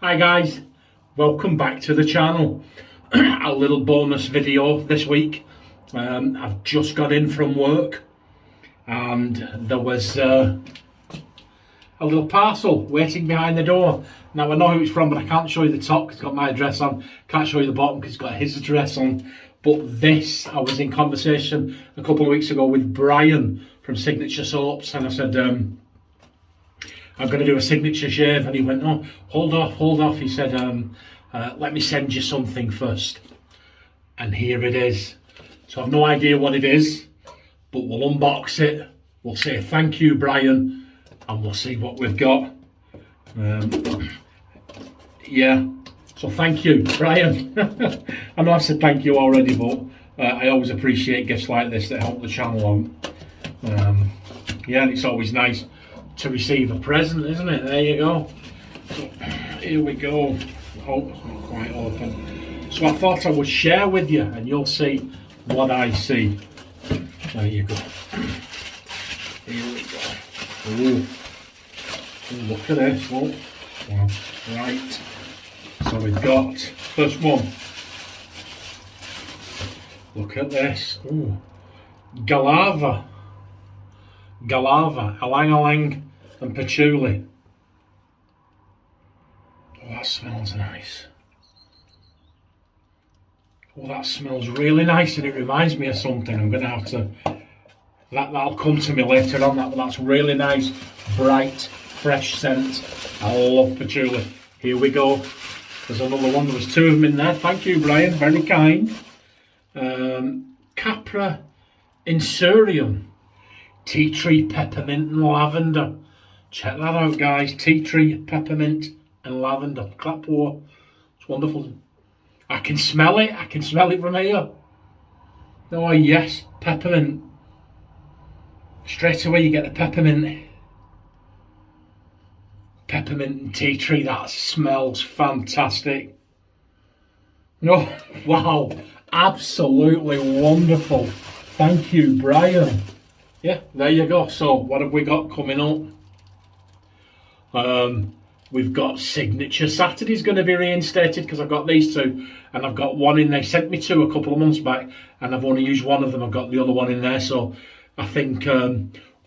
Hi guys, welcome back to the channel. A little bonus video this week. I've just got in from work and there was a little parcel waiting behind the door. Now I know who it's from, but I can't show you the top because it's got my address on. Can't show you the bottom because it's got his address on. But this, I was in conversation a couple of weeks ago with Brian from Signature Soaps, and I said, I'm going to do a signature shave, and he went, oh, hold off. He said, let me send you something first. And here it is. So I've no idea what it is, but we'll unbox it. We'll say thank you, Brian, and we'll see what we've got. Yeah, so thank you, Brian. I know I've said thank you already, but I always appreciate gifts like this that help the channel on. Yeah, and it's always nice to receive a present, isn't it? There you go. So here we go. Oh, it's not quite open. So I thought I would share with you and you'll see what I see. There you go. Here we go. Ooh. Look at this. Oh. Wow. Right. So we've got first one. Look at this. Ooh. Galava, alang and patchouli. Oh, that smells nice. Oh, that smells really nice, and it reminds me of something. I'm going to have to... That'll come to me later on. That's really nice, bright, fresh scent. I love patchouli. Here we go. There's another one. There was two of them in there. Thank you, Brian. Very kind. Capra Insurium. Tea tree, peppermint and lavender. Check that out, guys. Tea tree, peppermint and lavender. Clapboard. It's wonderful. I can smell it. I can smell it from here. Oh yes, peppermint. Straight away you get the peppermint. Peppermint and tea tree. That smells fantastic. Oh, wow. Absolutely wonderful. Thank you, Brian. Yeah, there you go. So what have we got coming up? We've got Signature Saturday's going to be reinstated because I've got these two, and I've got one in. They sent me two a couple of months back and I've only used one of them. I've got the other one in there, so I think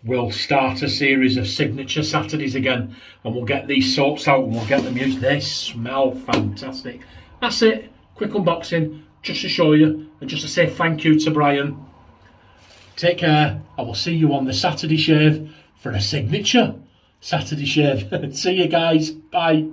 we'll start a series of Signature Saturdays again, and we'll get these soaps out and we'll get them used. They smell fantastic. That's it. Quick unboxing just to show you and just to say thank you to Brian. Take care. I will see you on the Saturday shave for a signature Saturday shave. See you guys. Bye.